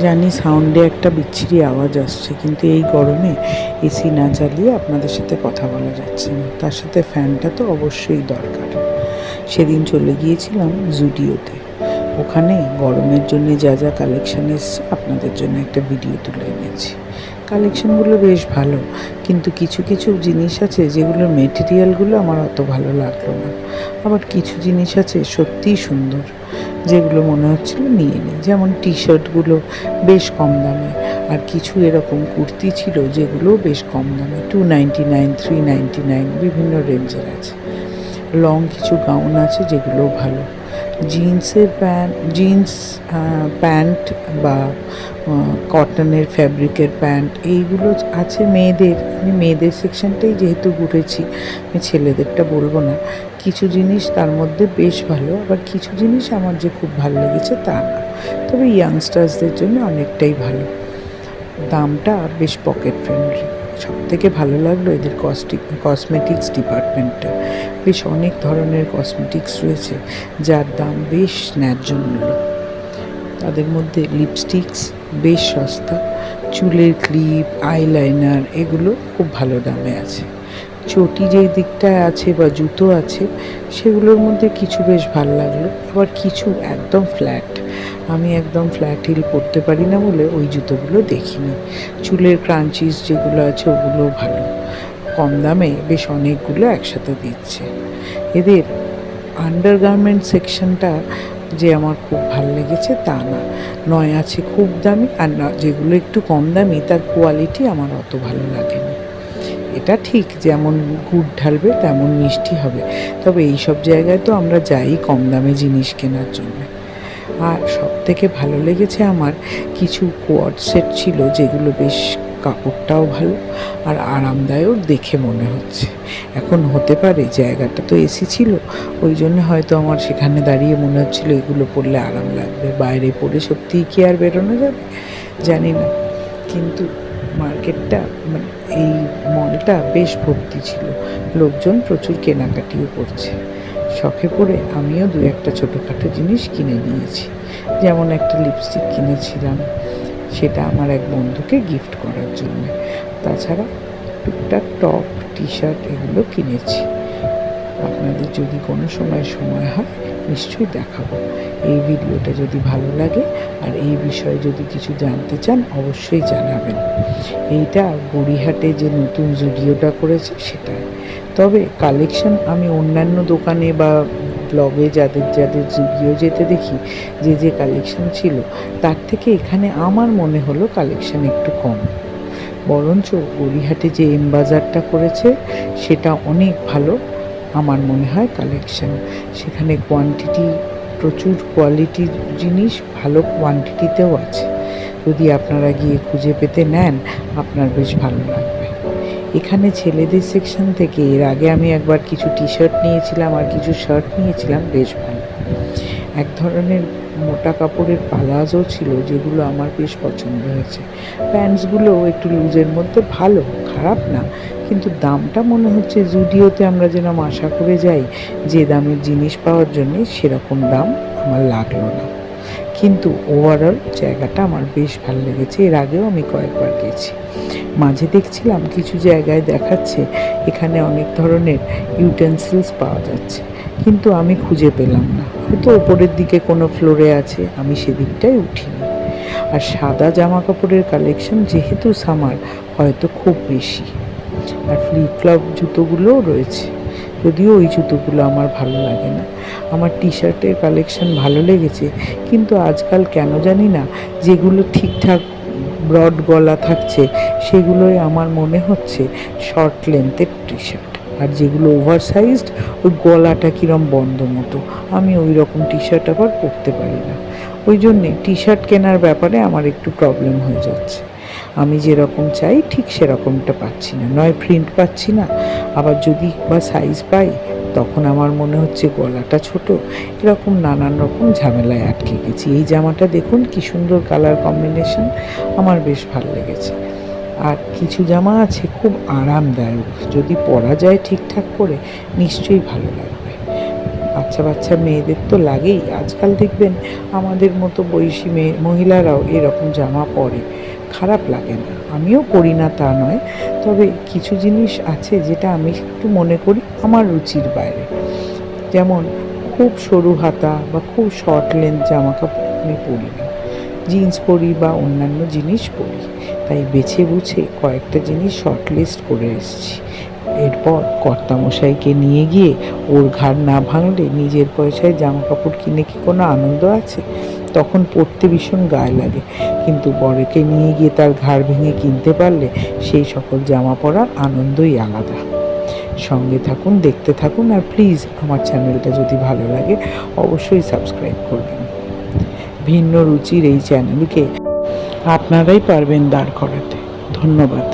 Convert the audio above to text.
জানি সাউন্ডে একটা বিচ্ছিরি আওয়াজ আসছে, কিন্তু এই গরমে এসি না চালিয়ে আপনাদের সাথে কথা বলা যাচ্ছে না। তার সাথে ফ্যানটা তো অবশ্যই দরকার। সেদিন চলে গিয়েছিলাম জুডিওতে। ওখানে গরমের জন্য যা যা কালেকশান এসছে আপনাদের জন্য একটা ভিডিও তুলে এনেছি। কালেকশানগুলো বেশ ভালো, কিন্তু কিছু কিছু জিনিস আছে যেগুলোর মেটেরিয়ালগুলো আমার অত ভালো লাগলো না। আবার কিছু জিনিস আছে সত্যিই সুন্দর, যেগুলো মনে হচ্ছিল নিয়ে নিই। যেমন টি শার্টগুলো বেশ কম দামে, আর কিছু এরকম কুর্তি ছিল যেগুলো বেশ কম দামে, 299, 399, বিভিন্ন রেঞ্জের আছে। লং কিছু গাউন আছে যেগুলো ভালো। জিন্স প্যান্ট বা কটনের ফ্যাব্রিকের প্যান্ট এইগুলো আছে মেয়েদের। আমি মেয়েদের সেকশনটাই যেহেতু ঘুরেছি, আমি ছেলেদেরটা বলবো না। কিছু জিনিস তার মধ্যে বেশ ভালো, আবার কিছু জিনিস আমার যে খুব ভালো লেগেছে তা না, তবে ইয়াংস্টার্সদের জন্য অনেকটাই ভালো। দামটা বেশ পকেট ফ্রেন্ডলি। সবথেকে ভালো লাগলো এদের কসমেটিক্স ডিপার্টমেন্টটা। বেশ অনেক ধরনের কসমেটিক্স রয়েছে যার দাম বেশ ন্যায্য মূল্য। তাদের মধ্যে লিপস্টিক্স বেশ সস্তা, চুলের ক্লিপ, আইলাইনার এগুলো খুব ভালো দামে আছে। চটি যেই দিকটায় আছে বা জুতো আছে, সেগুলোর মধ্যে কিছু বেশ ভালো লাগলো, আবার কিছু একদম ফ্ল্যাট। আমি একদম ফ্ল্যাট হিল পরতে পারি না বলে ওই জুতোগুলো দেখিনি। চুলের ক্রাঞ্চিস যেগুলো আছে ওগুলোও ভালো। কম দামে বেশ অনেকগুলো একসাথে দিচ্ছে। এদের আন্ডারগার্মেন্ট সেকশনটা যে আমার খুব ভালো লেগেছে তা না, নয় আছে খুব দামি, আর না যেগুলো একটু কম দামি তার কোয়ালিটি আমার অত ভালো লাগেনি। এটা ঠিক, যেমন গুড় ঢালবে তেমন মিষ্টি হবে, তবে এইসব জায়গায় তো আমরা যাই কম দামে জিনিস কেনার জন্য। আর সব থেকে ভালো লেগেছে আমার কিছু কোয়াড সেট ছিল যেগুলো বেশ কাপড়টাও ভালো আর আরামদায়ক দেখে মনে হচ্ছে। এখন হতে পারে জায়গাটা তো এসি ছিল, ওই জন্য হয়তো আমার সেখানে দাঁড়িয়ে মনে হচ্ছিলো এগুলো পরলে আরাম লাগবে। বাইরে পরে সত্যিই কি আর বেরোনো যাবে জানি না, কিন্তু মার্কেটটা মানে এই মলটা বেশ ভর্তি ছিল, লোকজন প্রচুর কেনাকাটিও করছে। শখে পড়ে আমিও দু একটা ছোটোখাটো জিনিস কিনে নিয়েছি। যেমন একটা লিপস্টিক কিনেছিলাম, সেটা আমার এক বন্ধুকে গিফট করার জন্য। তাছাড়া টুকটাক টপ, টি শার্ট এগুলো কিনেছি। আপনাদের যদি কোনো সময় হয় নিশ্চয়ই দেখাবো। এই ভিডিওটা যদি ভালো লাগে আর এই বিষয়ে যদি কিছু জানতে চান অবশ্যই জানাবেন। এইটা গড়িহাটে যে নতুন জুডিওটা করেছে সেটাই। তবে কালেকশন আমি অন্যান্য দোকানে বা ব্লগে যাদের যাদের জুডিও যেতে দেখি যে কালেকশন ছিল, তার থেকে এখানে আমার মনে হলো কালেকশন একটু কম। বরঞ্চ গড়িহাটে যে এম বাজারটা করেছে সেটা অনেক ভালো আমার মনে হয় কালেকশন। সেখানে কোয়ান্টিটি, প্রচুর কোয়ালিটির জিনিস ভালো কোয়ান্টিটিতেও আছে। যদি আপনারা গিয়ে খুঁজে পেতে নেন আপনার বেশ ভালো লাগবে। এখানে ছেলেদের সেকশন থেকে এর আগে আমি একবার কিছু টি শার্ট নিয়েছিলাম আর কিছু শার্ট নিয়েছিলাম, বেশ ভালো। এক ধরনের মোটা কাপড়ের পালাজও ছিল যেগুলো আমার বেশ পছন্দ হয়েছে। প্যান্টসগুলোও একটু লুজের মধ্যে ভালো, খারাপ না, কিন্তু দামটা মনে হচ্ছে জুডিওতে আমরা যেরকম আশা করে যাই যে দামের জিনিস পাওয়ার জন্যে, সেরকম দাম আমার লাগলো না। কিন্তু ওভারঅল জায়গাটা আমার বেশ ভালো লেগেছে। এর আগেও আমি কয়েকবার গেছি। মাঝে দেখছিলাম কিছু জায়গায় দেখাচ্ছে এখানে অনেক ধরনের ইউটেন্সিলস পাওয়া যাচ্ছে, কিন্তু আমি খুঁজে পেলাম না। হয়তো ওপরের দিকে কোনো ফ্লোরে আছে, আমি সেদিকটাই উঠিনি। আর সাদা জামা কাপড়ের কালেকশন যেহেতু সামার হয়তো খুব বেশি। আর ফ্লিপ ফ্লপ জুতোগুলোও রয়েছে, যদিও ওই জুতোগুলো আমার ভালো লাগে না। আমার টি শার্টের কালেকশন ভালো লেগেছে, কিন্তু আজকাল কেন জানি না যেগুলো ঠিকঠাক ব্রড গলা থাকছে সেগুলোই আমার মনে হচ্ছে শর্ট লেন্থের টি শার্ট, আর যেগুলো ওভার সাইজড ওই গলাটা কীরম বন্ধ মতো, আমি ওই রকম টি শার্ট আবার পরতে পারি না। ওই জন্যে টি শার্ট কেনার ব্যাপারে আমার একটু প্রবলেম হয়ে যাচ্ছে। আমি যেরকম চাই ঠিক সেরকমটা পাচ্ছি না, নয় প্রিন্ট পাচ্ছি না, আবার যদি বা সাইজ পাই তখন আমার মনে হচ্ছে গলাটা ছোট, এরকম নানান রকম ঝামেলায় আটকে গেছি। এই জামাটা দেখুন কি সুন্দর কালার কম্বিনেশন, আমার বেশ ভালো লেগেছে। আর কিছু জামা আছে খুব আরামদায়ক, যদি পরা যায় ঠিকঠাক করে নিশ্চয়ই ভালো লাগবে। বাচ্চা বাচ্চা মেয়েদের তো লাগেই। আজকাল দেখবেন আমাদের মতো বয়সী মহিলারাও এরকম জামা পরে, খারাপ লাগে না। আমিও পরি না তা নয়, তবে কিছু জিনিস আছে যেটা আমি একটু মনে করি আমার রুচির বাইরে। যেমন খুব সরু হাতা বা খুব শর্ট লেন্থ জামা কাপড় আমি পরি না, জিন্স পরি বা অন্যান্য জিনিস পরি। তাই বেছে বুঝে কয়েকটা জিনিস শর্ট লিস্ট করে এসেছি। এরপর কর্তামশাইকে নিয়ে গিয়ে ওর ঘাড় না ভাঙলে নিজের পয়সায় জামা কাপড় কিনে কি কোনো আনন্দ আছে? তখন পরতে ভীষণ গায়ে লাগে, কিন্তু বরকে নিয়ে গিয়ে তার ঘাড় ভেঙে কিনতে পারলে সেই সকল জামা পরার আনন্দই আলাদা। সঙ্গে থাকুন, দেখতে থাকুন, আর প্লিজ আমার চ্যানেলটা যদি ভালো লাগে অবশ্যই সাবস্ক্রাইব করবেন। ভিন্ন রুচির এই চ্যানেলকে আপনারাই পারবেন দাঁড় করাতে। ধন্যবাদ।